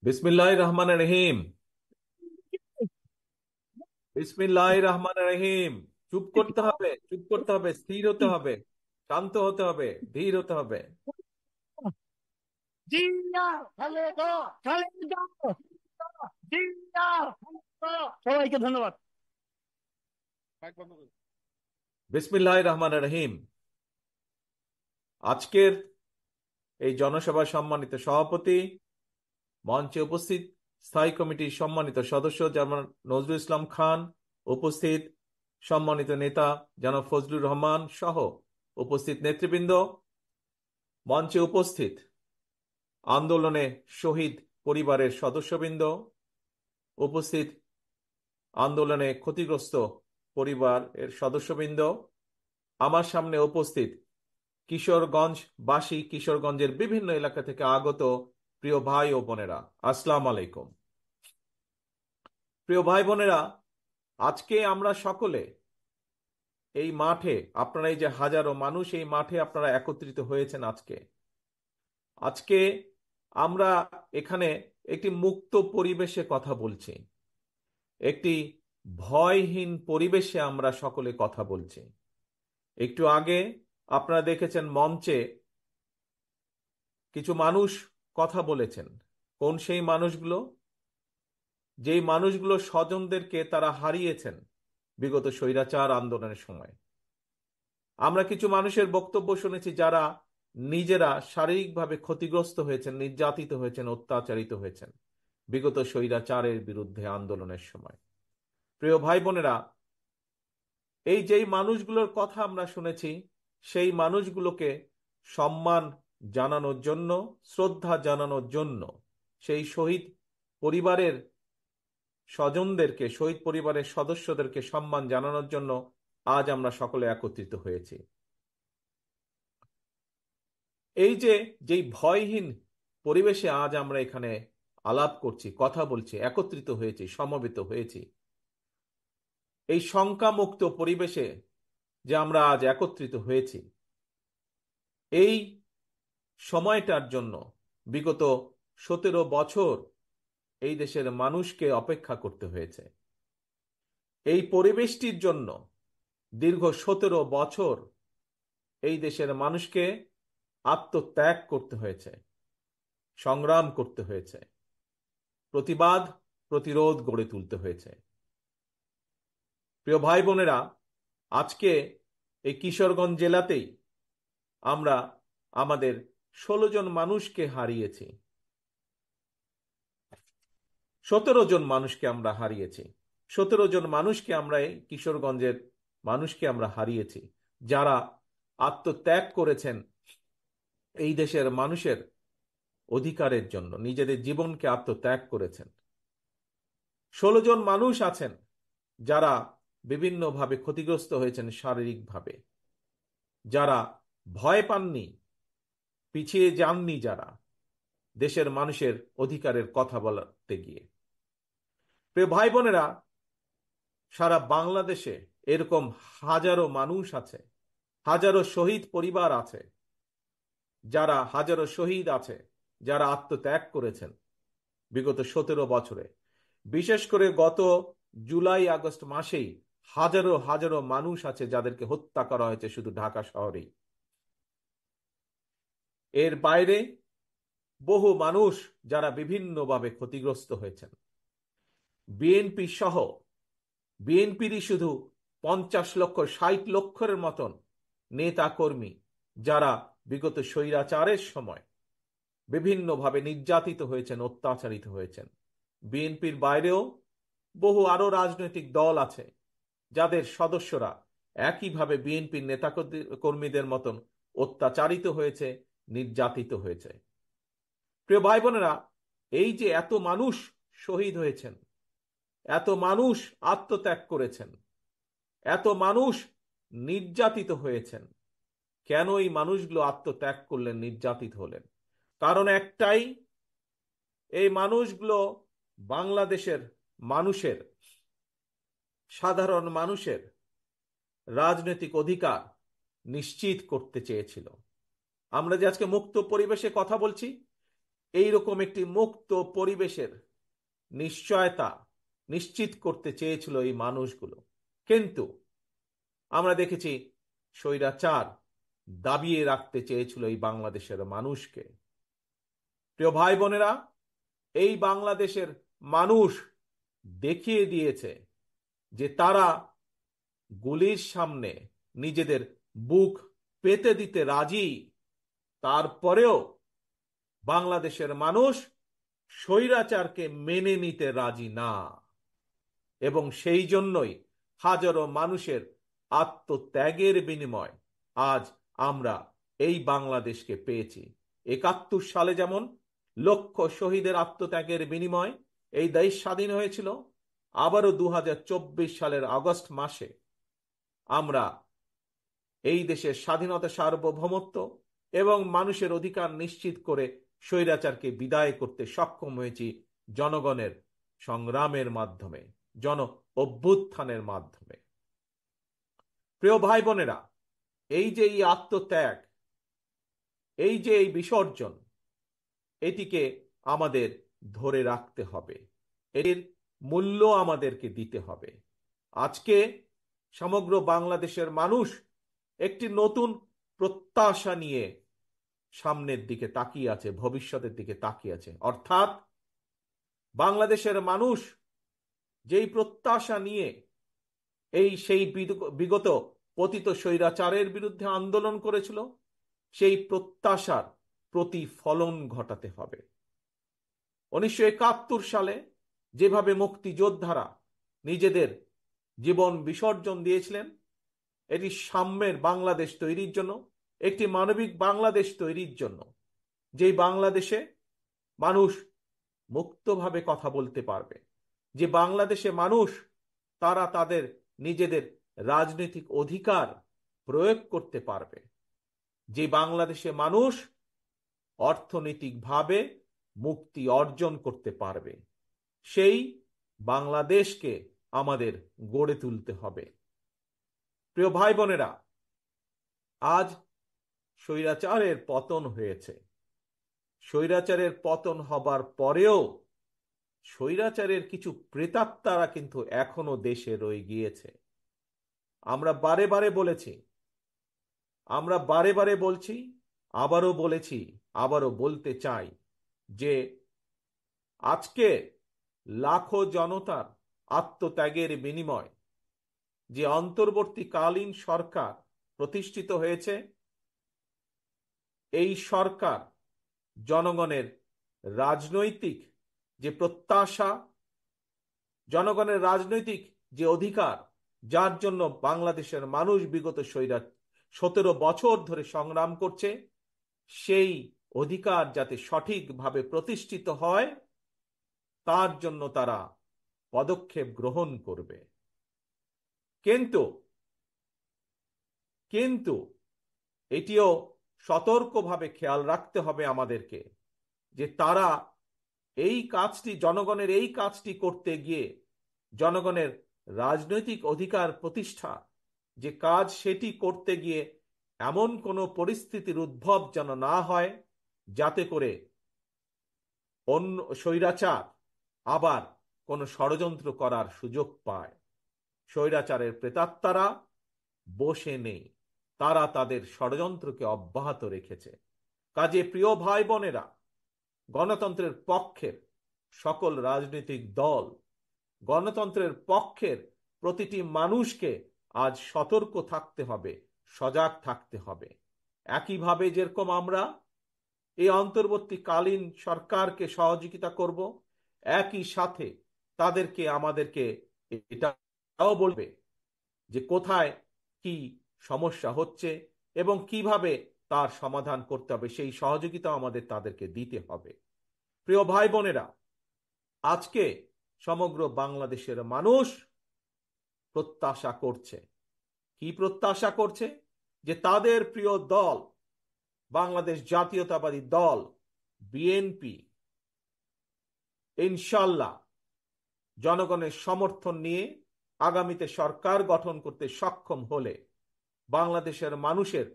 বিসমিল্লাহির রহমানির রহিম। বিসমিল্লাহির রহমানির রহিম। চুপ করতে হবে, চুপ করতে হবে, স্থির হতে হবে, শান্ত হতে হবে, ধীর হতে হবে। জিয়া খালেদা খালেদা জিয়া খালেদা। সবাইকে ধন্যবাদ। বিসমিল্লাহির রহমানির রহিম। আজকের এই জনসভার সম্মানিত সভাপতি, মঞ্চে উপস্থিত স্থায়ী কমিটির সম্মানিত সদস্য জনাব নজরুল ইসলাম খান, উপস্থিত সম্মানিত নেতা জনাব ফজলুর রহমান সহ উপস্থিত নেতৃবৃন্দ, মঞ্চে উপস্থিত আন্দোলনে শহীদ পরিবারের সদস্যবৃন্দ, উপস্থিত আন্দোলনে ক্ষতিগ্রস্ত পরিবারের সদস্যবৃন্দ, আমার সামনে উপস্থিত কিশোরগঞ্জবাসী, কিশোরগঞ্জের বিভিন্ন এলাকা থেকে আগত প্রিয় ভাই ও বোনেরা, আসসালাম আলাইকুম। প্রিয় ভাই বোনেরা, আজকে আমরা সকলে এই মাঠে, আপনারা এই যে হাজারো মানুষ এই মাঠে আপনারা একত্রিত হয়েছেন আজকে আজকে আমরা এখানে একটি মুক্ত পরিবেশে কথা বলছি, একটি ভয়হীন পরিবেশে আমরা সকলে কথা বলছি। একটু আগে আপনারা দেখেছেন মঞ্চে কিছু মানুষ কথা বলেছেন। কোন সেই মানুষগুলো? যেই মানুষগুলো স্বজনদেরকে তারা হারিয়েছেন বিগত স্বৈরাচার আন্দোলনের সময়। আমরা কিছু মানুষের বক্তব্য শুনেছি যারা নিজেরা শারীরিকভাবে ক্ষতিগ্রস্ত হয়েছেন, নির্যাতিত হয়েছেন, অত্যাচারিত হয়েছেন বিগত স্বৈরাচারের বিরুদ্ধে আন্দোলনের সময়। প্রিয় ভাই বোনেরা, এই যেই মানুষগুলোর কথা আমরা শুনেছি, সেই মানুষগুলোকে সম্মান জানানোর জন্য, শ্রদ্ধা জানানোর জন্য, সেই শহীদ পরিবারের স্বজনদেরকে, শহীদ পরিবারের সদস্যদেরকে সম্মান জানানোর জন্য আজ আমরা সকলে একত্রিত হয়েছি। এই যে যেই ভয়হীন পরিবেশে আজ আমরা এখানে আলাপ করছি, কথা বলছি, একত্রিত হয়েছি, সমবেত হয়েছি, এই শঙ্কামুক্ত পরিবেশে যে আমরা আজ একত্রিত হয়েছি, এই সময়টার জন্য বিগত 17 বছর এই দেশের মানুষকে অপেক্ষা করতে হয়েছে। এই পরিবেশটির জন্য দীর্ঘ 17 বছর এই দেশের মানুষকে আত্মত্যাগ করতে হয়েছে, সংগ্রাম করতে হয়েছে, প্রতিবাদ প্রতিরোধ গড়ে তুলতে হয়েছে। প্রিয় ভাই বোনেরা, আজকে এই কিশোরগঞ্জ জেলাতেই আমরা আমাদের 16 জন মানুষকে হারিয়েছি, 17 জন মানুষকে আমরা হারিয়েছি, 17 জন মানুষকে আমরা এই কিশোরগঞ্জের মানুষকে আমরা হারিয়েছি, যারা আত্মত্যাগ করেছেন এই দেশের মানুষের অধিকারের জন্য, নিজেদের জীবনকে আত্মত্যাগ করেছেন। 16 জন মানুষ আছেন যারা বিভিন্নভাবে ক্ষতিগ্রস্ত হয়েছেন শারীরিকভাবে, যারা ভয় পাননি, পিছিয়ে যাননি, যারা দেশের মানুষের অধিকারের কথা বলতে গিয়ে। প্রিয় ভাই বোনেরা, সারা বাংলাদেশে এরকম হাজারো মানুষ আছে, হাজারো শহীদ পরিবার আছে, যারা হাজারো শহীদ আছে, যারা আত্মত্যাগ করেছেন বিগত 17 বছরে। বিশেষ করে গত জুলাই আগস্ট মাসেই হাজারো হাজারো মানুষ আছে যাদেরকে হত্যা করা হয়েছে শুধু ঢাকা শহরেই। এর বাইরে বহু মানুষ যারা বিভিন্নভাবে ক্ষতিগ্রস্ত হয়েছেন। বিএনপি সহ, বিএনপিরই শুধু 50 লক্ষ 60 লক্ষের মতন নেতা কর্মী যারা বিগত স্বৈরাচারের সময় বিভিন্নভাবে নির্যাতিত হয়েছেন, অত্যাচারিত হয়েছেন। বিএনপির বাইরেও বহু আরো রাজনৈতিক দল আছে যাদের সদস্যরা একইভাবে বিএনপির নেতা কর্মীদের মতন অত্যাচারিত হয়েছে, নির্যাতিত হয়েছে। প্রিয় ভাই বোনেরা, এই যে এত মানুষ শহীদ হয়েছেন, এত মানুষ আত্মত্যাগ করেছেন, এত মানুষ নির্যাতিত হয়েছেন, কেন এই মানুষগুলো আত্মত্যাগ করলেন, নির্যাতিত হলেন? কারণ একটাই, এই মানুষগুলো বাংলাদেশের মানুষের, সাধারণ মানুষের রাজনৈতিক অধিকার নিশ্চিত করতে চেয়েছিল। আমরা যে আজকে মুক্ত পরিবেশে কথা বলছি, এইরকম একটি মুক্ত পরিবেশের নিশ্চয়তা নিশ্চিত করতে চেয়েছিল এই মানুষগুলো। কিন্তু আমরা দেখেছি স্বৈরাচার দাবিয়ে রাখতে চেয়েছিল এই বাংলাদেশের মানুষকে। প্রিয় ভাই বোনেরা, এই বাংলাদেশের মানুষ দেখিয়ে দিয়েছে যে তারা গুলির সামনে নিজেদের বুক পেতে দিতে রাজি। তারপরেও বাংলাদেশের মানুষ স্বৈরাচারকে মেনে নিতে রাজি না, এবং সেই জন্যই হাজারো মানুষের আত্মত্যাগের বিনিময় আজ আমরা এই বাংলাদেশকে পেয়েছি। ৭১ সালে যেমন লক্ষ শহীদের আত্মত্যাগের বিনিময় এই দেশ স্বাধীন হয়েছিল, আবারও ২০২৪ সালের আগস্ট মাসে আমরা এই দেশের স্বাধীনতা, সার্বভৌমত্ব এবং মানুষের অধিকার নিশ্চিত করে স্বৈরাচারকে বিদায় করতে সক্ষম হয়েছি জনগণের সংগ্রামের মাধ্যমে, জন অভ্যুত্থানের মাধ্যমে। প্রিয় ভাই বোনেরা, এই যে এই আত্মত্যাগ, এই যে এই বিসর্জন, এটিকে আমাদের ধরে রাখতে হবে, এর মূল্য আমাদেরকে দিতে হবে। আজকে সমগ্র বাংলাদেশের মানুষ একটি নতুন প্রত্যাশা নিয়ে সামনের দিকে তাকিয়ে আছে, ভবিষ্যতের দিকে তাকিয়ে আছে। অর্থাৎ বাংলাদেশের মানুষ যেই প্রত্যাশা নিয়ে সেই বিগত পতিত স্বৈরাচারের বিরুদ্ধে আন্দোলন করেছিল, সেই প্রত্যাশার প্রতিফলন ঘটাতে হবে। ১৯৭১ সালে যেভাবে মুক্তিযোদ্ধারা নিজেদের জীবন বিসর্জন দিয়েছিলেন, এটি সাম্যের বাংলাদেশ তৈরির জন্য, একটি মানবিক বাংলাদেশ তৈরির জন্য, যেই বাংলাদেশে মানুষ মুক্তভাবে কথা বলতে পারবে, যে বাংলাদেশে মানুষ তারা তাদের নিজেদের রাজনৈতিক অধিকার প্রয়োগ করতে পারবে, যে বাংলাদেশে মানুষ অর্থনৈতিকভাবে মুক্তি অর্জন করতে পারবে, সেই বাংলাদেশকে আমাদের গড়ে তুলতে হবে। প্রিয় ভাই বোনেরা, আজ স্বৈরাচারের পতন হয়েছে। স্বৈরাচারের পতন হবার পরেও স্বৈরাচারের কিছু প্রেতাত্মারা কিন্তু এখনো দেশে রয়ে গিয়েছে। আমরা বারে বারে বলেছি, আমরা বারে বারে বলছি, আবারও বলেছি, আবারও বলতে চাই যে আজকে লাখো জনতার আত্মত্যাগের বিনিময় যে অন্তর্বর্তীকালীন সরকার প্রতিষ্ঠিত হয়েছে, এই সরকার জনগণের রাজনৈতিক যে প্রত্যাশা, জনগণের রাজনৈতিক যে অধিকার, যার জন্য বাংলাদেশের মানুষ বিগত ১৭ বছর ধরে সংগ্রাম করছে, সেই অধিকার যাতে সঠিকভাবে প্রতিষ্ঠিত হয়, তার জন্য তারা পদক্ষেপ গ্রহণ করবে। কিন্তু কিন্তু এটিও সতর্কভাবে খেয়াল রাখতে হবে আমাদেরকে যে তারা এই কাজটি, জনগণের এই কাজটি করতে গিয়ে, জনগণের রাজনৈতিক অধিকার প্রতিষ্ঠা যে কাজ, সেটি করতে গিয়ে এমন কোনো পরিস্থিতির উদ্ভব যেন না হয় যাতে করে অন্য স্বৈরাচার আবার কোনো ষড়যন্ত্র করার সুযোগ পায়। স্বৈরাচারের প্রেতাত্মারা বসে নেই, তারা তাদের ষড়যন্ত্রকে অব্যাহত রেখেছে। কাজে প্রিয় ভাই বোনেরা, গণতন্ত্রের পক্ষের সকল রাজনৈতিক দল, গণতন্ত্রের পক্ষের প্রতিটি মানুষকে আজ সতর্ক থাকতে হবে, সজাগ থাকতে হবে। একইভাবে যেরকম আমরা এই অন্তর্বর্তীকালীন সরকারকে সহযোগিতা করব, একই সাথে তাদেরকে, আমাদেরকে এটাও বলবে যে কোথায় কি সমস্যা হচ্ছে এবং কিভাবে তার সমাধান করতে হবে, সেই সহযোগিতা আমাদের তাদেরকে দিতে হবে। প্রিয় ভাই বোনেরা, আজকে সমগ্র বাংলাদেশের মানুষ প্রত্যাশা করছে, কি প্রত্যাশা করছে? যে তাদের প্রিয় দল বাংলাদেশ জাতীয়তাবাদী দল বিএনপি ইনশাল্লাহ জনগণের সমর্থন নিয়ে আগামীতে সরকার গঠন করতে সক্ষম হলে বাংলাদেশের মানুষের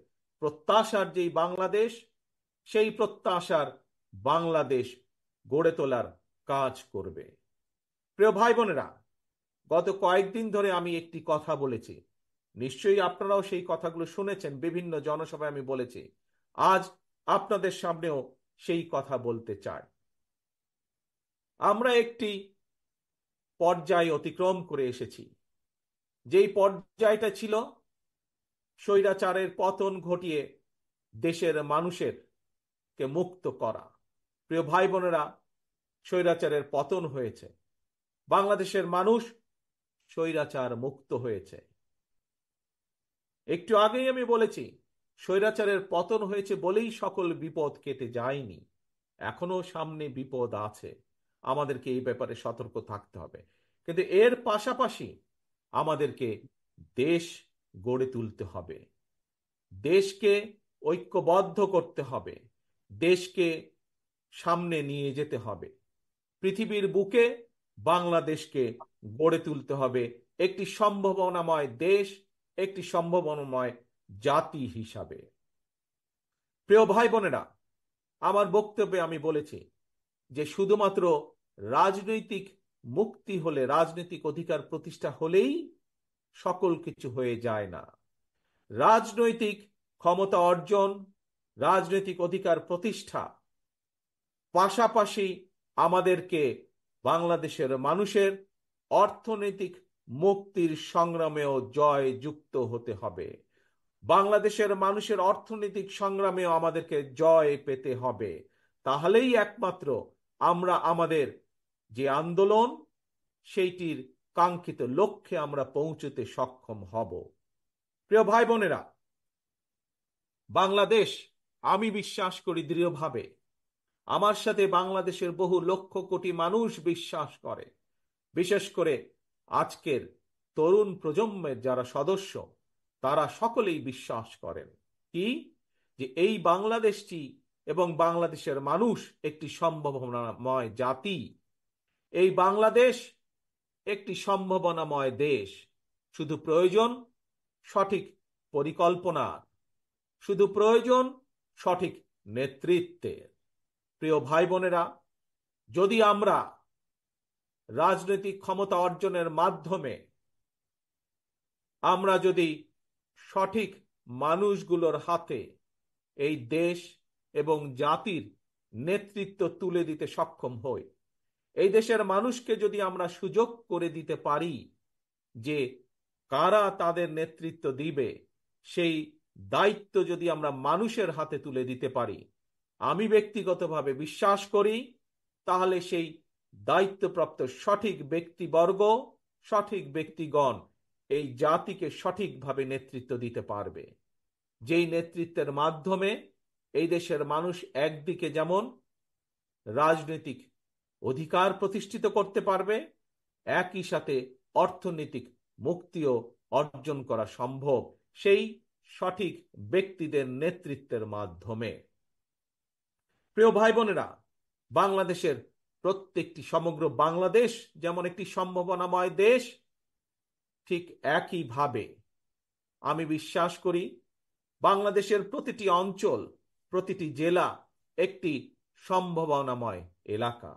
প্রত্যাশার যেই বাংলাদেশ, সেই প্রত্যাশার বাংলাদেশ গড়ে তোলার কাজ করবে। প্রিয় ভাই বোনেরা, গত কয়েকদিন ধরে আমি একটি কথা বলেছি, নিশ্চয়ই আপনারাও সেই কথাগুলো শুনেছেন, বিভিন্ন জনসভায় আমি বলেছি। আজ আপনাদের সামনেও সেই কথা বলতে চাই। আমরা একটি পর্যায় অতিক্রম করে এসেছি, যেই পর্যায়টা ছিল স্বৈরাচারের পতন ঘটিয়ে দেশের মানুষের কে মুক্ত করা। প্রিয় ভাই বোনেরা, স্বৈরাচারের পতন হয়েছে, বাংলাদেশের মানুষ স্বৈরাচার মুক্ত হয়েছে। একটু আগেই আমি বলেছি, স্বৈরাচারের পতন হয়েছে বলেই সকল বিপদ কেটে যায়নি, এখনো সামনে বিপদ আছে, আমাদেরকে এই ব্যাপারে সতর্ক থাকতে হবে। কিন্তু এর পাশাপাশি আমাদেরকে দেশ গড়ে তুলতে হবে, দেশকে ঐক্যবদ্ধ করতে হবে, দেশকে সামনে নিয়ে যেতে হবে। পৃথিবীর বুকে বাংলাদেশকে গড়ে তুলতে হবে একটি সম্ভাবনাময় দেশ, একটি সম্ভাবনাময় জাতি হিসাবে। প্রিয় ভাই বোনেরা, আমার বক্তব্যে আমি বলেছি যে শুধুমাত্র রাজনৈতিক মুক্তি হলে, রাজনৈতিক অধিকার প্রতিষ্ঠা হলেই সকল কিছু হয়ে যায় না। রাজনৈতিক ক্ষমতা অর্জন, রাজনৈতিক অধিকার প্রতিষ্ঠা পাশাপাশি আমাদেরকে বাংলাদেশের মানুষের অর্থনৈতিক মুক্তির সংগ্রামেও জয় যুক্ত হতে হবে। বাংলাদেশের মানুষের অর্থনৈতিক সংগ্রামেও আমাদেরকে জয় পেতে হবে। তাহলেই একমাত্র আমরা আমাদের যে আন্দোলন, সেইটির কাঙ্ক্ষিত লক্ষ্যে আমরা পৌঁছতে সক্ষম হব। প্রিয় ভাই বোনেরা, বাংলাদেশ, আমি বিশ্বাস করি দৃঢ়ভাবে, আমার সাথে বাংলাদেশের বহু লক্ষ কোটি মানুষ বিশ্বাস করে, বিশেষ করে আজকের তরুণ প্রজন্মের যারা সদস্য, তারা সকলেই বিশ্বাস করেন কি, যে এই বাংলাদেশটি এবং বাংলাদেশের মানুষ একটি সম্ভাবনাময় জাতি। এই বাংলাদেশ একটি সম্ভাবনাময় দেশ। শুধু প্রয়োজন সঠিক পরিকল্পনা, শুধু প্রয়োজন সঠিক নেতৃত্বের। প্রিয় ভাই বোনেরা, যদি আমরা রাজনৈতিক ক্ষমতা অর্জনের মাধ্যমে আমরা যদি সঠিক মানুষগুলোর হাতে এই দেশ এবং জাতির নেতৃত্ব তুলে দিতে সক্ষম হই, এই দেশের মানুষকে যদি আমরা সুযোগ করে দিতে পারি যে কারা তাদের নেতৃত্ব দিবে, সেই দায়িত্ব যদি আমরা মানুষের হাতে তুলে দিতে পারি, আমি ব্যক্তিগতভাবে বিশ্বাস করি তাহলে সেই দায়িত্বপ্রাপ্ত সঠিক ব্যক্তিবর্গ, সঠিক ব্যক্তিগণ এই জাতিকে সঠিকভাবে নেতৃত্ব দিতে পারবে। যেই নেতৃত্বের মাধ্যমে এই দেশের মানুষ একদিকে যেমন রাজনৈতিক অধিকার প্রতিষ্ঠিত করতে পারবে, একই সাথে অর্থনৈতিক মুক্তিও অর্জন করা সম্ভব সেই সঠিক ব্যক্তিদের নেতৃত্বের মাধ্যমে। প্রিয় ভাই বোনেরা, বাংলাদেশের প্রত্যেকটি, সমগ্র বাংলাদেশ যেমন একটি সম্ভাবনাময় দেশ, ঠিক একইভাবে আমি বিশ্বাস করি বাংলাদেশের প্রতিটি অঞ্চল, প্রতিটি জেলা একটি সম্ভাবনাময় এলাকা।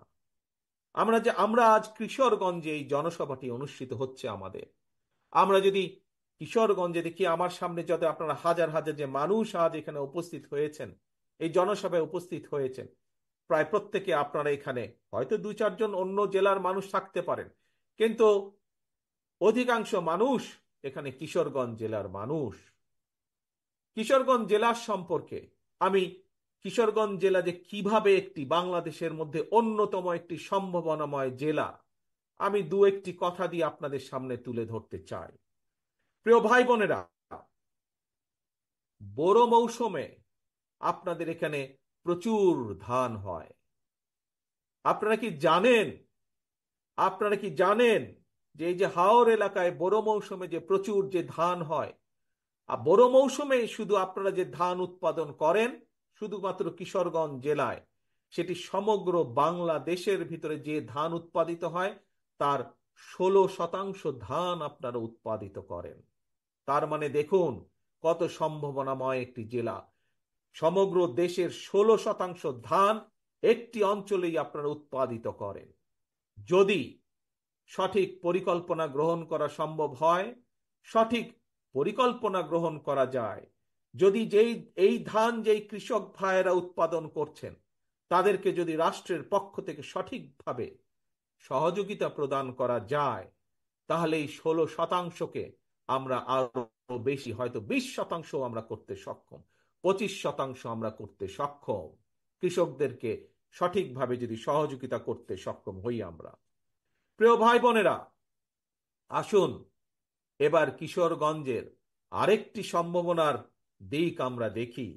আমরা আজ কিশোরগঞ্জে এই জনসভাটি অনুষ্ঠিত হচ্ছে আমাদের, আমরা যদি কিশোরগঞ্জে দেখি, আমার সামনে যত আপনারা হাজার হাজার যে মানুষ আজ এখানে উপস্থিত হয়েছেন, এই জনসভায় উপস্থিত হয়েছেন, প্রায় প্রত্যেকে আপনারা এখানে, হয়তো দুই চারজন অন্য জেলার মানুষ থাকতে পারেন, কিন্তু অধিকাংশ মানুষ এখানে কিশোরগঞ্জ জেলার মানুষ। কিশোরগঞ্জ জেলার সম্পর্কে আমি, কিশোরগঞ্জ জেলা যে কিভাবে একটি বাংলাদেশের মধ্যে অন্যতম একটি সম্ভাবনাময় জেলা, আমি দু একটি কথা দিয়ে আপনাদের সামনে তুলে ধরতে চাই। প্রিয় ভাই বোনেরা, বোরো মৌসুমে আপনাদের এখানে প্রচুর ধান হয়। আপনারা কি জানেন, আপনারা কি জানেন যে এই যে হাওর এলাকায় বোরো মৌসুমে যে প্রচুর যে ধান হয়, আর বোরো মৌসুমে শুধু আপনারা যে ধান উৎপাদন করেন শুধুমাত্র কিশোরগঞ্জ জেলায়, সেটি সমগ্র বাংলাদেশের ভিতরে যে ধান উৎপাদিত হয় তার 16% ধান আপনারা উৎপাদিত করেন। তার মানে দেখুন কত সম্ভাবনাময় একটি জেলা। সমগ্র দেশের 16% ধান একটি অঞ্চলেই আপনারা উৎপাদিত করেন। যদি সঠিক পরিকল্পনা গ্রহণ করা সম্ভব হয়, সঠিক পরিকল্পনা গ্রহণ করা যায়, যদি এই ধান যেই কৃষক ভাইয়েরা উৎপাদন করছেন তাদেরকে যদি রাষ্ট্রের পক্ষ থেকে সঠিকভাবে সহযোগিতা প্রদান করা যায়, তাহলে এই 16%কে আমরা আরো বেশি, হয়তো 20% আমরা করতে সক্ষম, 25% আমরা করতে সক্ষম, কৃষকদেরকে সঠিকভাবে যদি সহযোগিতা করতে সক্ষম হই আমরা। প্রিয় ভাই বোনেরা, আসুন এবার কিশোরগঞ্জের আরেকটি সম্ভাবনার দিক আমরা দেখি।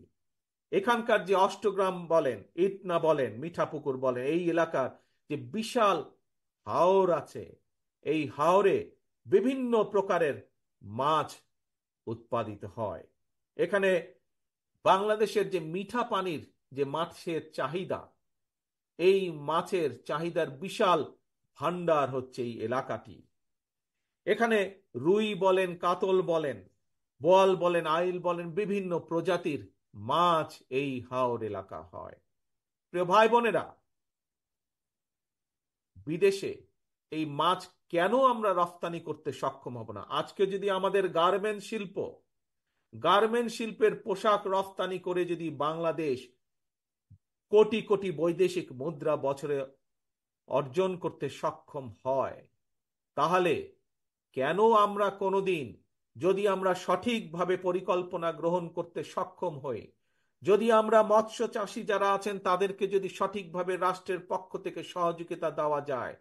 এখানকার যে অষ্টগ্রাম বলেন, ইটনা বলেন, মিঠাপুকুর বলেন, এই এলাকার যে বিশাল হাওর আছে, এই হাওরে বিভিন্ন প্রকারের মাছ উৎপাদিত হয়। এখানে বাংলাদেশের যে মিঠা পানির যে মাছের চাহিদা, এই মাছের চাহিদার বিশাল ভান্ডার হচ্ছে এই এলাকাটি। এখানে রুই বলেন, কাতল বলেন, বোয়াল বলেন, আইল বলেন, বিভিন্ন প্রজাতির মাছ এই হাওর এলাকা হয়। প্রিয় ভাই বোনেরা, বিদেশে এই মাছ কেন আমরা রপ্তানি করতে সক্ষম হব না? আজকে যদি আমাদের গার্মেন্ট শিল্পের পোশাক রপ্তানি করে যদি বাংলাদেশ কোটি কোটি বৈদেশিক মুদ্রা বছরে অর্জন করতে সক্ষম হয়, তাহলে কেন আমরা কোনোদিন, যদি আমরা সঠিকভাবে পরিকল্পনা গ্রহণ করতে সক্ষম হই, যদি আমরা মৎস্য চাষী যারা আছেন তাদেরকে যদি সঠিকভাবে রাষ্ট্রের পক্ষ থেকে সহযোগিতা দেওয়া যায়,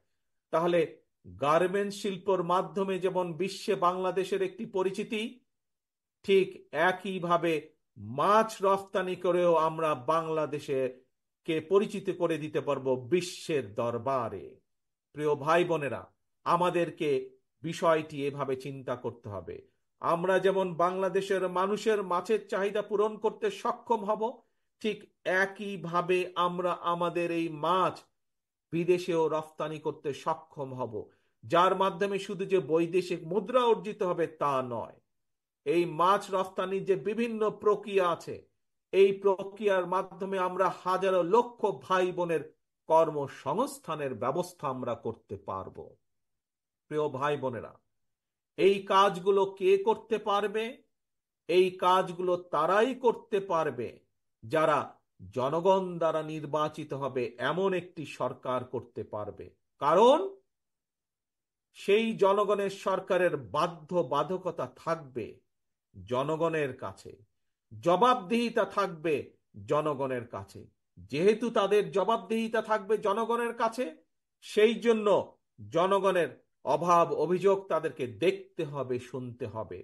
তাহলে গার্মেন্টস শিল্পের মাধ্যমে যেমন বিশ্বে বাংলাদেশের একটি পরিচিতি, ঠিক একইভাবে মাছ রফতানি করেও আমরা বাংলাদেশে কে পরিচিত করে দিতে পারবো বিশ্বের দরবারে। প্রিয় ভাই বোনেরা, আমাদেরকে বিষয়টি এভাবে চিন্তা করতে হবে। আমরা যেমন বাংলাদেশের মানুষের মাছের চাহিদা পূরণ করতে সক্ষম হব, ঠিক একইভাবে আমরা আমাদের এই মাছ বিদেশেও রফতানি করতে সক্ষম হব, যার মাধ্যমে শুধু যে বৈদেশিক মুদ্রা অর্জিত হবে তা নয়, এই মাছ রফতানির যে বিভিন্ন প্রক্রিয়া আছে, এই প্রক্রিয়ার মাধ্যমে আমরা হাজারো লক্ষ ভাই বোনের কর্মসংস্থানের ব্যবস্থা আমরা করতে পারব। প্রিয় ভাই বোনেরা, এই কাজগুলো কে করতে পারবে? এই কাজগুলো তারাই করতে পারবে যারা জনগণ দ্বারা নির্বাচিত হবে এমন একটি সরকার করতে পারবে। কারণ সেই জনগণের সরকারের বাধ্যবাধকতা থাকবে জনগণের কাছে, জবাবদিহিতা থাকবে জনগণের কাছে। যেহেতু তাদের জবাবদিহিতা থাকবে জনগণের কাছে, সেই জন্য জনগণের অভাব অভিযোগ তাদেরকে দেখতে হবে, শুনতে হবে।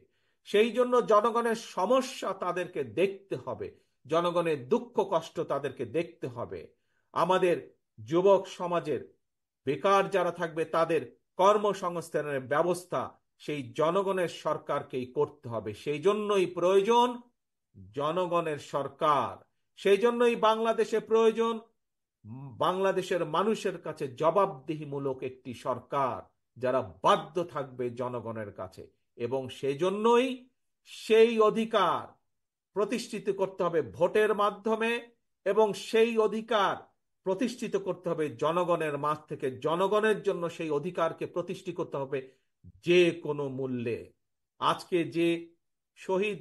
সেই জন্য জনগণের সমস্যা তাদেরকে দেখতে হবে, জনগণের দুঃখ কষ্ট তাদেরকে দেখতে হবে। আমাদের যুবক সমাজের বেকার যারা থাকবে তাদের কর্মসংস্থানের ব্যবস্থা সেই জনগণের সরকারকেই করতে হবে। সেই জন্যই প্রয়োজন জনগণের সরকার, সেই জন্যই বাংলাদেশে প্রয়োজন বাংলাদেশের মানুষের কাছে জবাবদিহিমূলক একটি সরকার, যারা বাধ্য থাকবে জনগণের কাছে। এবং সেই জন্যই সেই অধিকার প্রতিষ্ঠিত করতে হবে ভোটের মাধ্যমে, এবং সেই অধিকার প্রতিষ্ঠিত করতে হবে জনগণের মাঝ থেকে। জনগণের জন্য সেই অধিকারকে প্রতিষ্ঠিত করতে হবে যে কোনো মূল্যে। আজকে যে শহীদ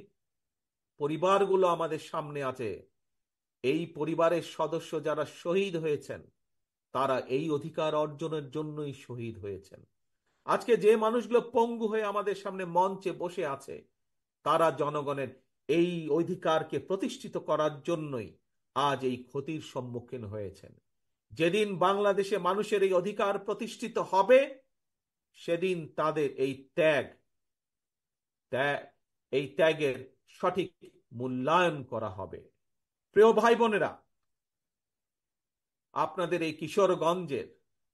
পরিবারগুলো আমাদের সামনে আছে, এই পরিবারের সদস্য যারা শহীদ হয়েছেন, তারা এই অধিকার অর্জনের জন্যই শহীদ হয়েছেন। আজকে যে মানুষগুলো পঙ্গু হয়ে আমাদের সামনে মঞ্চে বসে আছে, তারা জনগণের এই অধিকারকে প্রতিষ্ঠিত করার জন্যই আজ এই ক্ষতির সম্মুখীন হয়েছেন। যেদিন বাংলাদেশে মানুষের এই অধিকার প্রতিষ্ঠিত হবে, সেদিন তাদের এই ত্যাগের সঠিক মূল্যায়ন করা হবে। প্রিয় ভাই বোনেরা, আপনাদের এই কিশোরগঞ্জের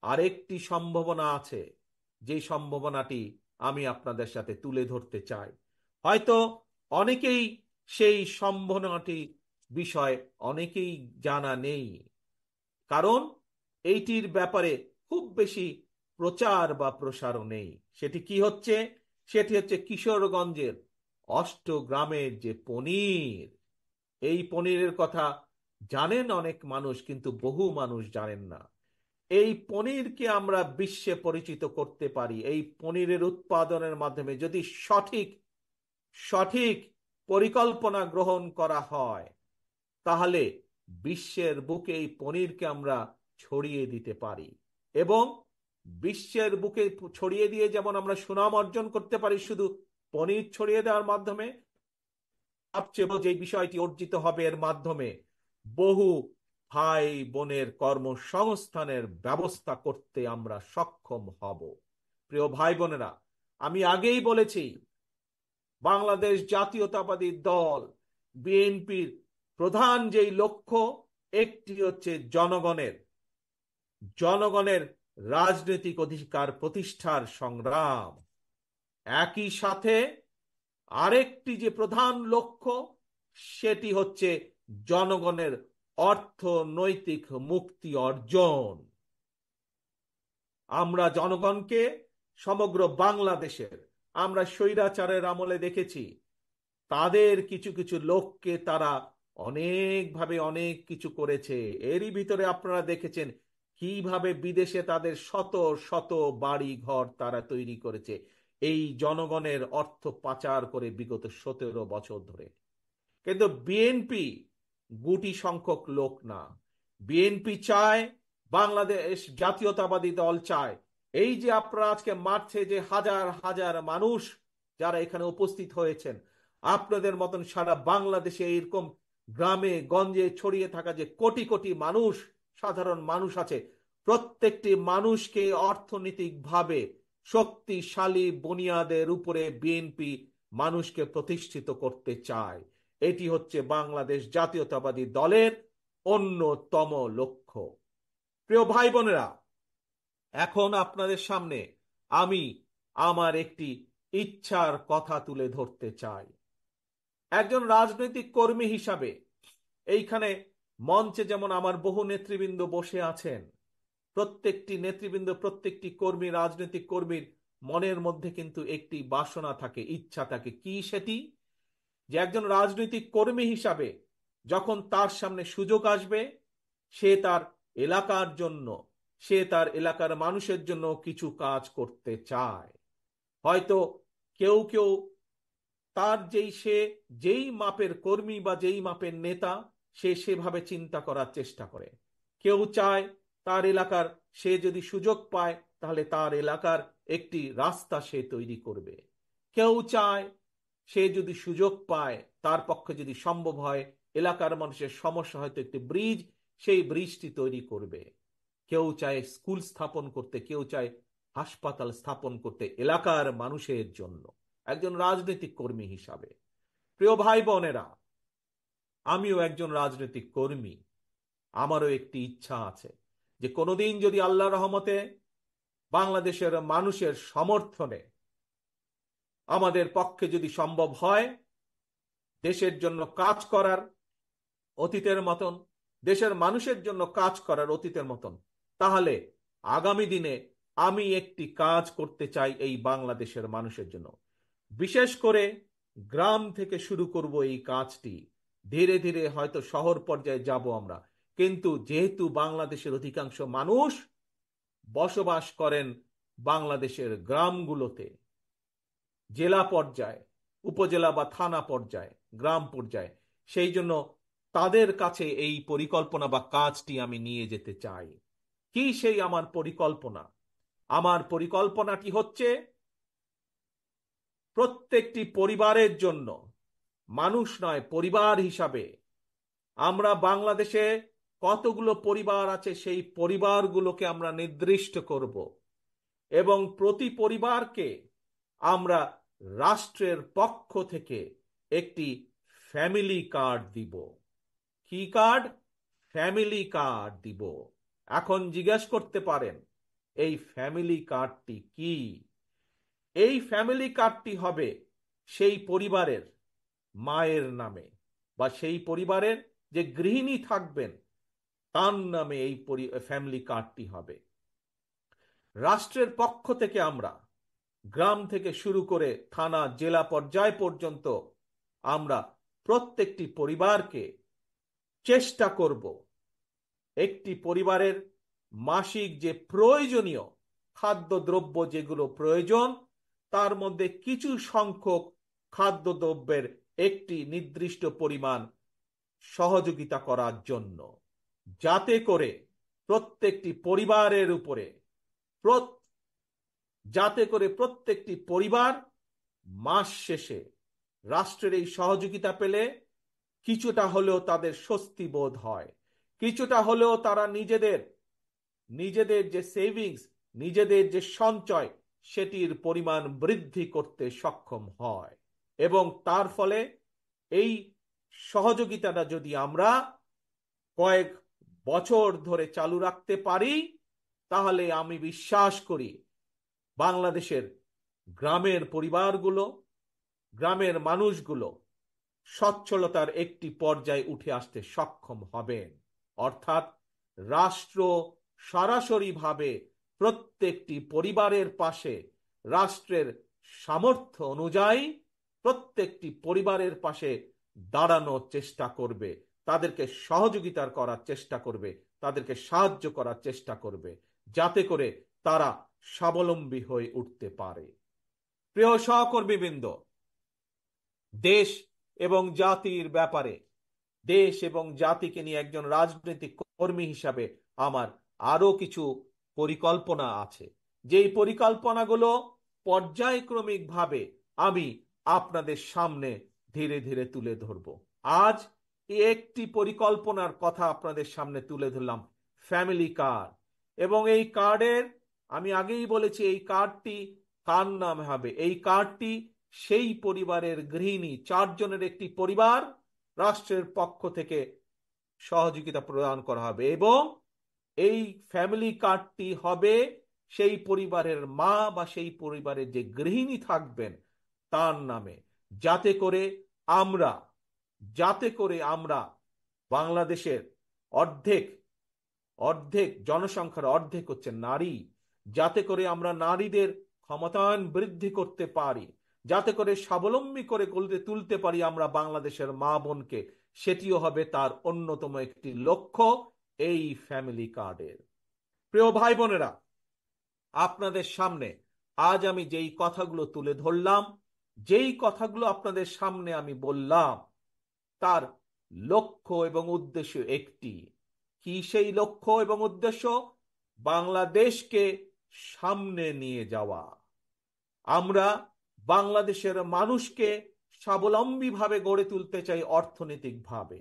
আরেকটি সম্ভাবনা আছে, যে সম্ভাবনাটি আমি আপনাদের সাথে তুলে ধরতে চাই। হয়তো অনেকেই সেই সম্ভাবনাটি বিষয় অনেকেই জানা নেই, কারণ এইটির ব্যাপারে খুব বেশি প্রচার বা প্রসারও নেই। সেটি কি হচ্ছে? সেটি হচ্ছে কিশোরগঞ্জের অষ্টগ্রামের যে পনির। এই পনিরের কথা জানেন অনেক মানুষ, কিন্তু বহু মানুষ জানেন না। এই পনিরকে আমরা বিশ্বে পরিচিত করতে পারি এই পনিরের উৎপাদনের মাধ্যমে, যদি সঠিক সঠিক পরিকল্পনা গ্রহণ করা হয়, তাহলে বিশ্বের বুকে এই পনিরকে আমরা ছড়িয়ে দিতে পারি। এবং বিশ্বের বুকে ছড়িয়ে দিয়ে যেমন আমরা সুনাম অর্জন করতে পারি শুধু পনির ছড়িয়ে দেওয়ার মাধ্যমে, সবচেয়ে বড় যে বিষয়টি অর্জিত হবে এর মাধ্যমে, বহু ভাই বোনের কর্মসংস্থানের ব্যবস্থা করতে আমরা সক্ষম হব। প্রিয় ভাই বোনেরা, আমি আগেই বলেছি, বাংলাদেশ জাতীয়তাবাদী দল বিএনপির প্রধান যেই লক্ষ্য, একটি হচ্ছে জনগণের জনগণের রাজনৈতিক অধিকার প্রতিষ্ঠার সংগ্রাম। একই সাথে আরেকটি যে প্রধান লক্ষ্য, সেটি হচ্ছে জনগণের অর্থনৈতিক মুক্তি অর্জন। আমরা জনগণকে, সমগ্র বাংলাদেশের, আমরা স্বৈরাচারের আমলে দেখেছি তাদের কিছু কিছু লোককে তারা অনেকভাবে অনেক কিছু করেছে। এরই ভিতরে আপনারা দেখেছেন কিভাবে বিদেশে তাদের শত শত বাড়ি ঘর তারা তৈরি করেছে এই জনগণের অর্থ পাচার করে বিগত 17 বছর ধরে। কিন্তু বিএনপি গুটি সংখ্যক লোক না। বিএনপি চায়, বাংলাদেশ জাতীয়তাবাদী দল চায়, এই যে আপনারা আজকে মাঠে যে হাজার হাজার মানুষ যারা এখানে উপস্থিত হয়েছেন, আপনাদের মতন সারা বাংলাদেশে এরকম গ্রামে গঞ্জে ছড়িয়ে থাকা যে কোটি কোটি মানুষ, সাধারণ মানুষ আছে, প্রত্যেকটি মানুষকে অর্থনৈতিকভাবে শক্তিশালী বুনিয়াদের উপরে বিএনপি মানুষকে প্রতিষ্ঠিত করতে চায়। এটি হচ্ছে বাংলাদেশ জাতীয়তাবাদী দলের অন্যতম লক্ষ্য। প্রিয় ভাই বোনেরা, এখন আপনাদের সামনে আমি আমার একটি ইচ্ছার কথা তুলে ধরতে চাই। একজন রাজনৈতিক কর্মী হিসাবে এইখানে মঞ্চে যেমন আমার বহু নেতৃবৃন্দ বসে আছেন, প্রত্যেকটি নেতৃবৃন্দ, প্রত্যেকটি কর্মী, রাজনৈতিক কর্মীর মনের মধ্যে কিন্তু একটি বাসনা থাকে, ইচ্ছা থাকে। কি সেটি? যে একজন রাজনৈতিক কর্মী হিসাবে যখন তার সামনে সুযোগ আসবে, সে তার এলাকার জন্য, সে তার এলাকার মানুষের জন্য কিছু কাজ করতে চায়। হয়তো কেউ কেউ তার যেই মাপের কর্মী বা যেই মাপের নেতা, সে সেভাবে চিন্তা করার চেষ্টা করে। কেউ চায় তার এলাকার, সে যদি সুযোগ পায় তাহলে তার এলাকার একটি রাস্তা সে তৈরি করবে। কেউ চায় সে যদি সুযোগ পায়, তার পক্ষে যদি সম্ভব হয়, এলাকার মানুষের সমস্যা হয়তো একটি ব্রিজ, সেই ব্রিজটি তৈরি করবে। কেউ চায় স্কুল স্থাপন করতে, কেউ চায় হাসপাতাল স্থাপন করতে এলাকার মানুষের জন্য, একজন রাজনৈতিক কর্মী হিসাবে। প্রিয় ভাই বোনেরা, আমিও একজন রাজনৈতিক কর্মী। আমারও একটি ইচ্ছা আছে যে কোনোদিন যদি আল্লাহর রহমতে বাংলাদেশের মানুষের সমর্থনে আমাদের পক্ষে যদি সম্ভব হয় দেশের জন্য কাজ করার অতীতের মতন, দেশের মানুষের জন্য কাজ করার অতীতের মতন, তাহলে আগামী দিনে আমি একটি কাজ করতে চাই এই বাংলাদেশের মানুষের জন্য। বিশেষ করে গ্রাম থেকে শুরু করব এই কাজটি। ধীরে ধীরে হয়তো শহর পর্যায়ে যাব আমরা, কিন্তু যেহেতু বাংলাদেশের অধিকাংশ মানুষ বসবাস করেন বাংলাদেশের গ্রামগুলোতে, জেলা পর্যায়ে, উপজেলা বা থানা পর্যায়ে, গ্রাম পর্যায়ে, সেই জন্য তাদের কাছে এই পরিকল্পনা বা কাজটি আমি নিয়ে যেতে চাই। কি সেই আমার পরিকল্পনা? আমার পরিকল্পনাটি হচ্ছে প্রত্যেকটি পরিবারের জন্য, মানুষ নয়, পরিবার হিসাবে আমরা বাংলাদেশে কতগুলো পরিবার আছে সেই পরিবারগুলোকে আমরা নির্দিষ্ট করব এবং প্রতি পরিবারকে আমরা রাষ্ট্রের পক্ষ থেকে একটি ফ্যামিলি কার্ড দিব। কি কার্ড? ফ্যামিলি কার্ড দিব। এখন জিজ্ঞেস করতে পারেন এই ফ্যামিলি কার্ডটি কি? এই ফ্যামিলি কার্ডটি হবে সেই পরিবারের মায়ের নামে, বা সেই পরিবারের যে গৃহিণী থাকবেন তার নামে এই ফ্যামিলি কার্ডটি হবে। রাষ্ট্রের পক্ষ থেকে আমরা গ্রাম থেকে শুরু করে থানা জেলা পর্যায় পর্যন্ত আমরা প্রত্যেকটি পরিবারকে চেষ্টা করব একটি পরিবারের মাসিক যে প্রয়োজনীয় খাদ্যদ্রব্য যেগুলো প্রয়োজন, তার মধ্যে কিছু সংখ্যক খাদ্যদ্রব্যের একটি নির্দিষ্ট পরিমাণ সহযোগিতা করার জন্য, যাতে করে প্রত্যেকটি পরিবারের উপরে যাতে করে প্রত্যেকটি পরিবার মাস শেষে রাষ্ট্রের এই সহযোগিতা পেলে কিছুটা হলেও তাদের স্বস্তি বোধ হয়, কিছুটা হলেও তারা নিজেদের নিজেদের যে সেভিংস, নিজেদের যে সঞ্চয়, সেটির পরিমাণ বৃদ্ধি করতে সক্ষম হয়। এবং তার ফলে এই সহযোগিতাটা যদি আমরা কয়েক বছর ধরে চালু রাখতে পারি, তাহলে আমি বিশ্বাস করি বাংলাদেশের গ্রামের পরিবারগুলো, গ্রামের মানুষগুলো সচ্ছলতার একটি পর্যায়ে উঠে আসতে সক্ষম হবেন। অর্থাৎ রাষ্ট্র সরাসরিভাবে প্রত্যেকটি পরিবারের পাশে, রাষ্ট্রের সামর্থ্য অনুযায়ী প্রত্যেকটি পরিবারের পাশে দাঁড়ানোর চেষ্টা করবে, তাদেরকে সহযোগিতা করার চেষ্টা করবে, তাদেরকে সাহায্য করার চেষ্টা করবে, যাতে করে তারা স্বাবলম্বী হয়ে উঠতে পারে। প্রিয় সহকর্মীবৃন্দ, দেশ এবং জাতির ব্যাপারে, দেশ এবং জাতিকে নিয়ে একজন রাজনৈতিক কর্মী হিসাবে আমার আরো কিছু পরিকল্পনা আছে, যেই পরিকল্পনাগুলো পর্যায়ক্রমিকভাবে আমি আপনাদের সামনে ধীরে ধীরে তুলে ধরব। আজ একটি পরিকল্পনার কথা আপনাদের সামনে তুলে ধরলাম, ফ্যামিলি কার্ড। এবং এই কার্ডের, আমি আগেই বলেছি, এই কার্ডটি কার নামে হবে? এই কার্ডটি সেই পরিবারের গৃহিণী, 4 জনের একটি পরিবার, রাষ্ট্রের পক্ষ থেকে সহযোগিতা প্রদান করা হবে। এবং এই ফ্যামিলি কার্ডটি হবে সেই পরিবারের মা বা সেই পরিবারের যে গৃহিণী থাকবেন তার নামে, যাতে করে আমরা বাংলাদেশের অর্ধেক অর্ধেক জনসংখ্যার অর্ধেক হচ্ছে নারী, যাতে করে আমরা নারীদের ক্ষমতায়ন বৃদ্ধি করতে পারি, যাতে করে স্বাবলম্বী করে গড়ে তুলতে পারি আমরা বাংলাদেশের মা বোনকে, সেটিও হবে তার অন্যতম একটি লক্ষ্য এই ফ্যামিলি কার্ডের। প্রিয় ভাই বোনেরা, আপনাদের সামনে আজ আমি যেই কথাগুলো তুলে ধরলাম, যেই কথাগুলো আপনাদের সামনে আমি বললাম, তার লক্ষ্য এবং উদ্দেশ্য একটি। কি সেই লক্ষ্য এবং উদ্দেশ্য? বাংলাদেশকে সামনে নিয়ে যাওয়া। আমরা বাংলাদেশের মানুষকে স্বাবলম্বীভাবে গড়ে তুলতে চাই অর্থনৈতিকভাবে।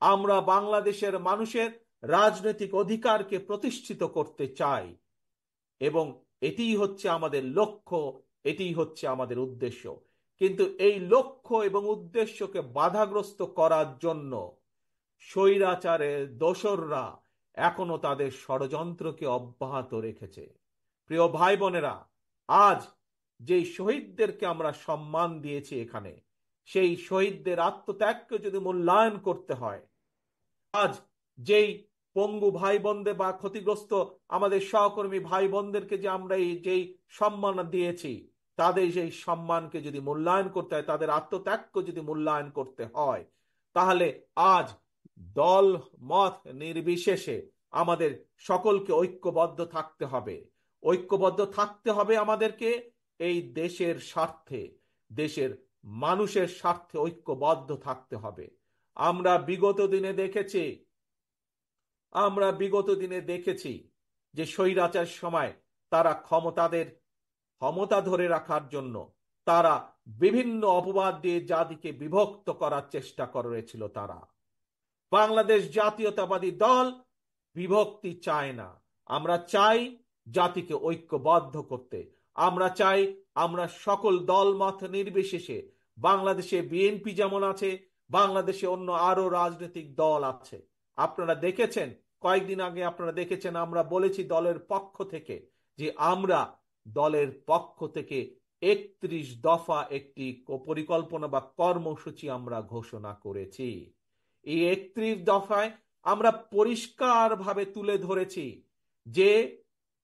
আমরা বাংলাদেশের মানুষের রাজনৈতিক অধিকারকে প্রতিষ্ঠিত করতে চাই, এবং এটিই হচ্ছে আমাদের লক্ষ্য, এটিই হচ্ছে আমাদের উদ্দেশ্য। কিন্তু এই লক্ষ্য এবং উদ্দেশ্যকে বাধাগ্রস্ত করার জন্য স্বৈরাচারের দোসররা এখনো তাদের ষড়যন্ত্রকে অব্যাহত রেখেছে। প্রিয় ভাই বোনেরা, আজ যেই শহীদদেরকে আমরা সম্মান দিয়েছি এখানে, সেই শহীদদের আত্মত্যাগকে যদি মূল্যায়ন করতে হয়, আজ যেই পঙ্গু ভাই বোনদের বা ক্ষতিগ্রস্ত আমাদের সহকর্মী ভাই বোনদেরকে যে আমরা যেই সম্মান দিয়েছি, তাদের সেই সম্মানকে যদি মূল্যায়ন করতে হয়, তাদের আত্মত্যাগকে যদি মূল্যায়ন করতে হয়, তাহলে আজ দল মত নির্বিশেষে আমাদের সকলকে ঐক্যবদ্ধ থাকতে হবে। ঐক্যবদ্ধ থাকতে হবে আমাদেরকে এই দেশের স্বার্থে, দেশের মানুষের স্বার্থে ঐক্যবদ্ধ থাকতে হবে। আমরা বিগত দিনে দেখেছি যে স্বৈরাচার সময় তারা ক্ষমতা ধরে রাখার জন্য তারা বিভিন্ন অপবাদ দিয়ে জাতিকে বিভক্ত করার চেষ্টা করেছিল। তারা, বাংলাদেশ জাতীয়তাবাদী দল বিভক্তি চায় না। আমরা চাই জাতিকে ঐক্যবদ্ধ করতে। আমরা চাই আমরা সকল দল মত নির্বিশেষে, বাংলাদেশে বিএনপি যেমন আছে, বাংলাদেশে অন্য আরো রাজনৈতিক দল আছে। আপনারা দেখেছেন, কয়েকদিন আগে আপনারা দেখেছেন, আমরা বলেছি দলের পক্ষ থেকে যে আমরা দলের পক্ষ থেকে 31 দফা একটি পরিকল্পনা বা কর্মসূচি আমরা ঘোষণা করেছি। এই 31 দফায় আমরা পরিষ্কারভাবে তুলে ধরেছি যে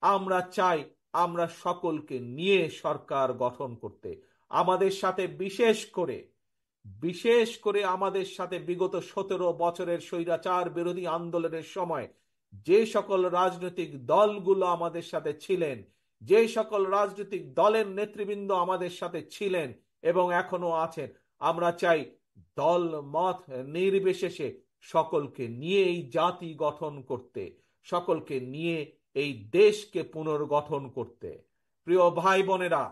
আমরা চাই আমরা সকলকে নিয়ে সরকার গঠন করতে। আমাদের সাথে বিশেষ করে বিশেষ করে আমাদের সাথে বিগত 17 বছরের স্বৈরাচার বিরোধী আন্দোলনের সময় যে সকল রাজনৈতিক দলগুলো আমাদের সাথে ছিলেন, যে সকল রাজনৈতিক দলের নেতৃবৃন্দ আমাদের সাথে ছিলেন এবং এখনো আছেন, আমরা চাই দল মত নির্বিশেষে সকলকে নিয়ে এই জাতি গঠন করতে, সকলকে নিয়ে এই দেশকে পুনর্গঠন করতে। প্রিয় ভাই বোনেরা,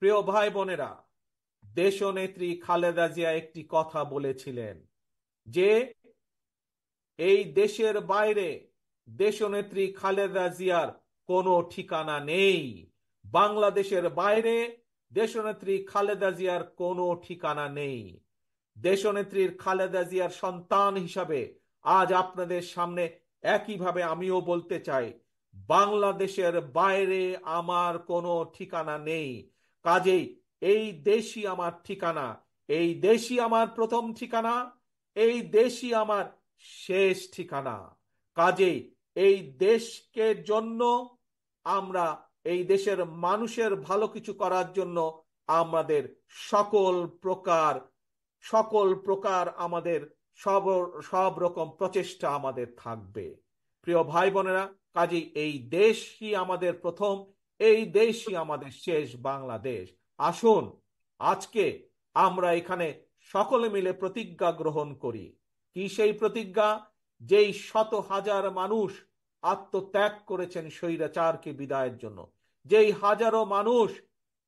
প্রিয় ভাই বোনেরা, দেশনেত্রী খালেদা জিয়া একটি কথা বলেছিলেন যে এই দেশের বাইরে দেশনেত্রী খালেদা জিয়ার কোনো ঠিকানা নেই। বাংলাদেশের বাইরে দেশনেত্রী খালেদা জিয়ার কোনো ঠিকানা নেই। দেশনেত্রীর খালেদা জিয়ার সন্তান হিসাবে আজ আপনাদের সামনে একইভাবে আমিও বলতে চাই, বাংলাদেশের বাইরে আমার কোনো ঠিকানা নেই। কাজেই এই দেশই আমার ঠিকানা, এই দেশই আমার প্রথম ঠিকানা, এই দেশই আমার শেষ ঠিকানা। কাজেই এই দেশকে জন্য আমরা, এই দেশের মানুষের ভালো কিছু করার জন্য আমাদের সকল প্রকার সকল প্রকার আমাদের সব সব রকম প্রচেষ্টা আমাদের থাকবে। প্রিয় ভাই বোনেরা, কাজেই এই দেশই আমাদের প্রথম, এই দেশই আমাদের শেষ, বাংলাদেশ। আসুন আজকে আমরা এখানে সকলে মিলে প্রতিজ্ঞা গ্রহণ করি। কি সেই প্রতিজ্ঞা? যেই শত হাজার মানুষ আত্মত্যাগ করেছেন স্বৈরাচারকে বিদায়ের জন্য, যেই হাজারো মানুষ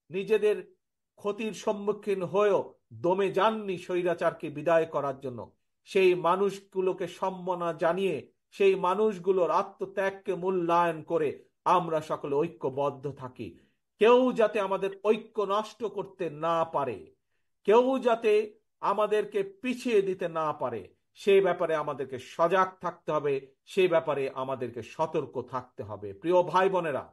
নিজেদের ক্ষতির সম্মুখীন হয়েও দমে যাননি স্বৈরাচারকে বিদায় করার জন্য, সেই মানুষগুলোকে সম্মাননা জানিয়ে, সেই মানুষগুলোর আত্মত্যাগকে মূল্যায়ন করে আমরা সকলে ঐক্যবদ্ধ থাকি। কেউ যাতে আমাদের ঐক্য নষ্ট করতে না পারে, কেউ যাতে আমাদেরকে পিছিয়ে দিতে না পারে, সেই ব্যাপারে আমাদেরকে সজাগ থাকতে হবে, সেই ব্যাপারে আমাদেরকে সতর্ক থাকতে হবে। প্রিয় ভাই বোনেরা,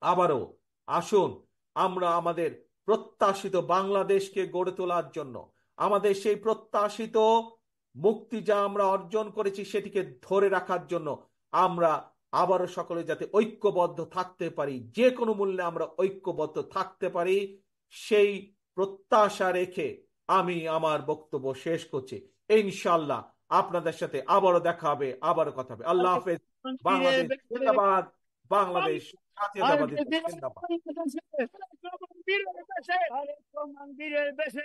আবারও আসুন আমরা আমাদের প্রত্যাশিত বাংলাদেশকে গড়ে তোলার জন্য, আমাদের সেই প্রত্যাশিত মুক্তি যা আমরা অর্জন করেছি সেটিকে ধরে রাখার জন্য আমরা আবারও সকলে যাতে ঐক্যবদ্ধ থাকতে পারি, যে কোনো মূল্যে আমরা ঐক্যবদ্ধ থাকতে পারি, সেই প্রত্যাশা রেখে আমি আমার বক্তব্য শেষ করছি। ইনশাল্লাহ আপনাদের সাথে আবারও দেখা হবে, আবারও কথা হবে। আল্লাহ হাফেজ। বাংলাদেশ জিন্দাবাদ, বাংলাদেশ জাতীয়তাবাদী দল জিন্দাবাদ। মন্দিরের বেশে